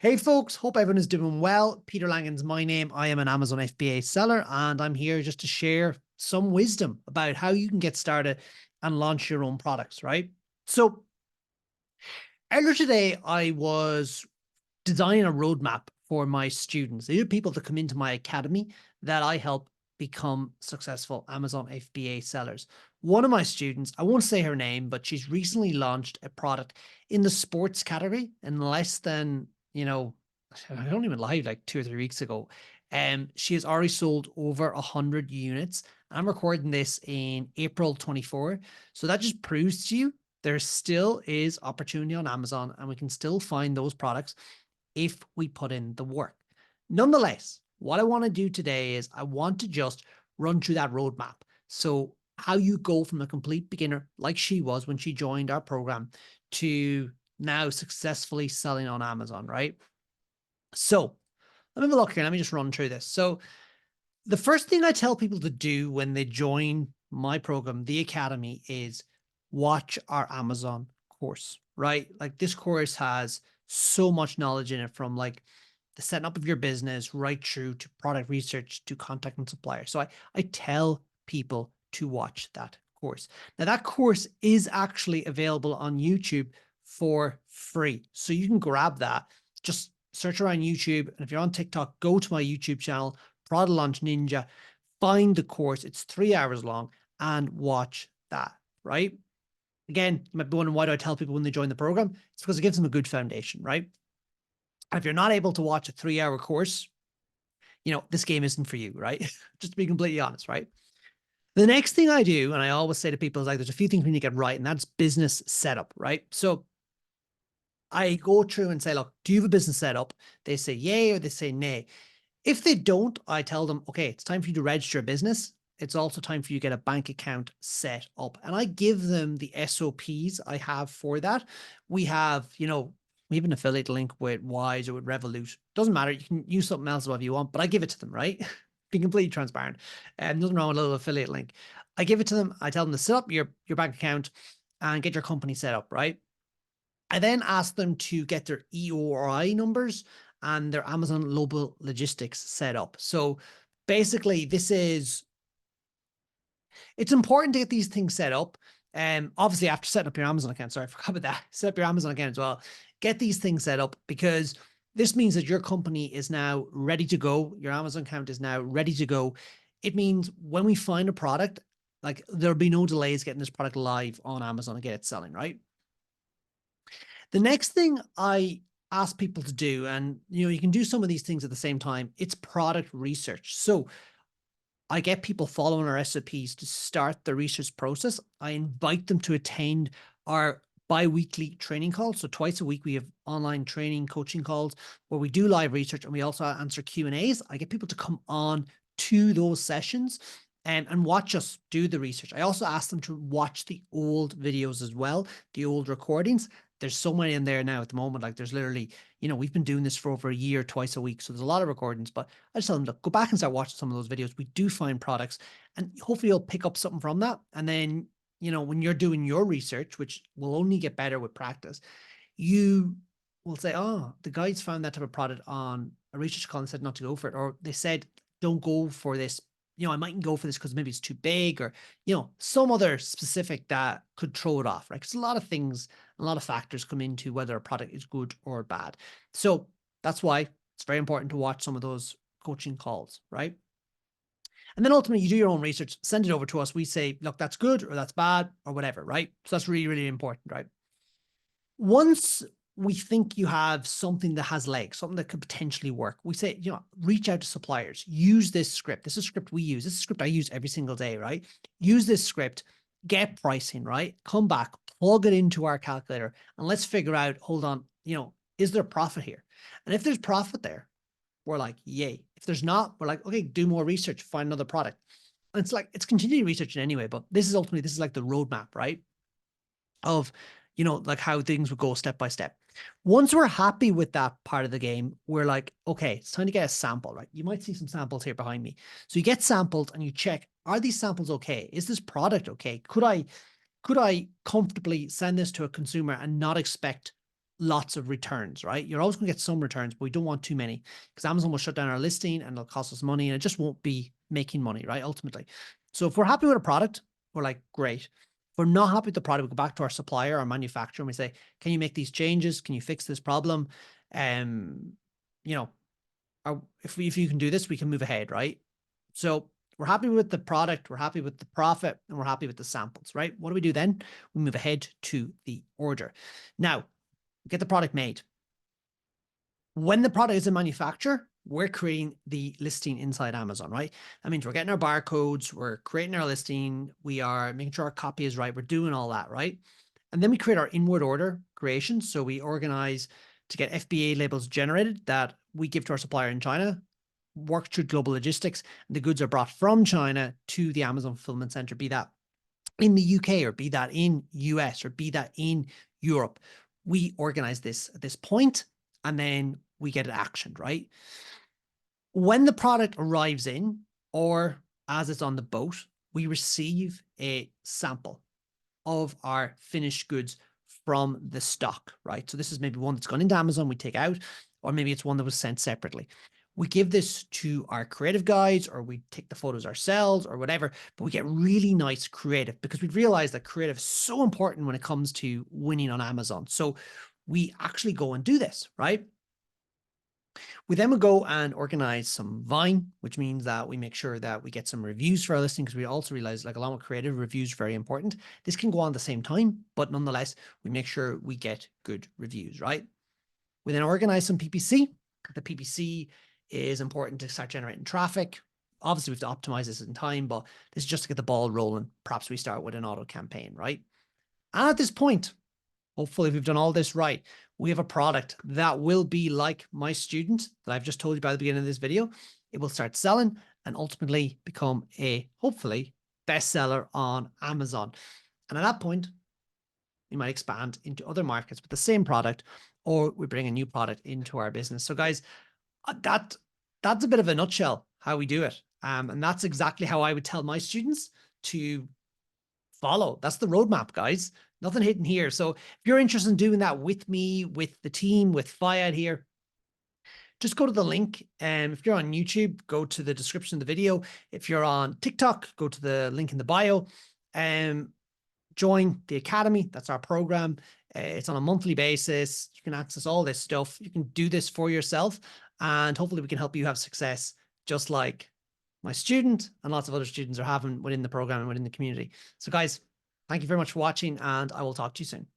Hey folks, hope everyone is doing well. Peter Langan's my name. I am an Amazon FBA seller, and I'm here just to share some wisdom about how you can get started and launch your own products, right? So earlier today, I was designing a roadmap for my students. These are people that come into my academy that I help become successful Amazon FBA sellers. One of my students, I won't say her name, but she's recently launched a product in the sports category in less than, I don't even lie, like 2 or 3 weeks ago. She has already sold over 100 units. I'm recording this in April 24. So that just proves to you there still is opportunity on Amazon and we can still find those products if we put in the work. Nonetheless, what I want to do today is I want to just run through that roadmap. So how you go from a complete beginner, like she was when she joined our program, to now successfully selling on Amazon, right? So let me have a look here. Let me just run through this. So the first thing I tell people to do when they join my program, the Academy, is watch our Amazon course, right? Like this course has so much knowledge in it, from like the setting up of your business right through to product research to contacting suppliers. So I tell people to watch that course. Now that course is actually available on YouTube for free. So you can grab that, just search around YouTube. And if you're on TikTok, go to my YouTube channel, Product Launch Ninja, find the course. It's 3 hours long and watch that, right? Again, you might be wondering, why do I tell people when they join the program? It's because it gives them a good foundation, right? And if you're not able to watch a 3 hour course, this game isn't for you, right? Just to be completely honest, right? The next thing I do, and I always say to people, is like, there's a few things we need to get right, and that's business setup, right? So I go through and say, look, do you have a business setup? They say yay or they say nay. If they don't, I tell them, okay, it's time for you to register a business. It's also time for you to get a bank account set up. And I give them the SOPs I have for that. We have, we have an affiliate link with Wise or with Revolut. Doesn't matter. You can use something else if you want, but I give it to them, right? Be completely transparent. Nothing wrong with a little affiliate link. I give it to them. I tell them to set up your bank account and get your company set up, right? I then ask them to get their EORI numbers and their Amazon Global Logistics set up. So basically, it's important to get these things set up. Obviously, after setting up your Amazon account, sorry, I forgot about that. Set up your Amazon account as well. Get these things set up, because this means that your company is now ready to go. Your Amazon account is now ready to go. It means when we find a product, like, there'll be no delays getting this product live on Amazon and get it selling, right? The next thing I ask people to do, and you can do some of these things at the same time, it's product research. So I get people following our SOPs to start the research process. I invite them to attend our bi-weekly training calls. So twice a week, we have online training coaching calls where we do live research and we also answer Q&As. I get people to come on to those sessions and watch us do the research. I also ask them to watch the old videos as well, the old recordings. There's so many in there now at the moment. Like, there's literally, we've been doing this for over a year, twice a week. So there's a lot of recordings, but I just tell them, look, go back and start watching some of those videos. We do find products, and hopefully you'll pick up something from that. And then, when you're doing your research, which will only get better with practice, you will say, oh, the guys found that type of product on a research call and said not to go for it. Or they said, don't go for this. I mightn't go for this because maybe it's too big, or, some other specific that could throw it off, right? Because a lot of things, a lot of factors come into whether a product is good or bad. So that's why it's very important to watch some of those coaching calls, right? And then ultimately you do your own research, send it over to us. We say, look, that's good or that's bad or whatever, right? So that's really, really important, right? Once we think you have something that has legs, something that could potentially work, we say, reach out to suppliers, use this script. This is a script we use. This is a script I use every single day, right? Use this script, get pricing, right? Come back, plug it into our calculator, and let's figure out, hold on, is there profit here? And if there's profit there, we're like, yay. If there's not, we're like, okay, do more research, find another product. And it's continuing researching anyway, but this is like the roadmap, right? Of, like how things would go step by step. Once we're happy with that part of the game, we're like, okay, it's time to get a sample, right? You might see some samples here behind me. So you get sampled and you check, are these samples okay? Is this product okay? Could I comfortably send this to a consumer and not expect lots of returns, right? You're always going to get some returns, but we don't want too many because Amazon will shut down our listing and it'll cost us money and it just won't be making money, right? Ultimately. So if we're happy with a product, we're like, great. If we're not happy with the product, we go back to our supplier, our manufacturer, and we say, can you make these changes? Can you fix this problem? You know, if you can do this, we can move ahead, right? So we're happy with the product, we're happy with the profit, and we're happy with the samples, right? What do we do then? We move ahead to the order. Now, get the product made. When the product is in manufacture, we're creating the listing inside Amazon, right? That means we're getting our barcodes, we're creating our listing, we are making sure our copy is right, we're doing all that, right? And then we create our inward order creation. So we organize to get FBA labels generated that we give to our supplier in China, work through global logistics, and the goods are brought from China to the Amazon fulfillment center, be that in the UK or be that in US or be that in Europe. We organize this at this point and then we get it actioned, right? When the product arrives in or as it's on the boat, we receive a sample of our finished goods from the stock, right? So this is maybe one that's gone into Amazon, we take out, or maybe it's one that was sent separately. We give this to our creative guides or we take the photos ourselves or whatever, but we get really nice creative because we've realized that creative is so important when it comes to winning on Amazon. So we actually go and do this, right? We then would go and organize some Vine, which means that we make sure that we get some reviews for our listing because we also realize like along with creative reviews, very important. This can go on at the same time, but nonetheless, we make sure we get good reviews, right? We then organize some PPC. The PPC is important to start generating traffic. Obviously, we have to optimize this in time, but this is just to get the ball rolling. Perhaps we start with an auto campaign, right? And at this point, hopefully we've done all this right, we have a product that will be like my student that I've just told you by the beginning of this video. It will start selling and ultimately become a, hopefully, bestseller on Amazon. And at that point, we might expand into other markets with the same product, or we bring a new product into our business. So guys, that's a bit of a nutshell how we do it. And that's exactly how I would tell my students to follow. That's the roadmap, guys. Nothing hidden here. So if you're interested in doing that with me, with the team, with Fayad here, just go to the link. And if you're on YouTube, go to the description of the video. If you're on TikTok, go to the link in the bio. Join the Academy. That's our program. It's on a monthly basis. You can access all this stuff. You can do this for yourself. And hopefully we can help you have success just like my student and lots of other students are having within the program and within the community. So guys, thank you very much for watching and I will talk to you soon.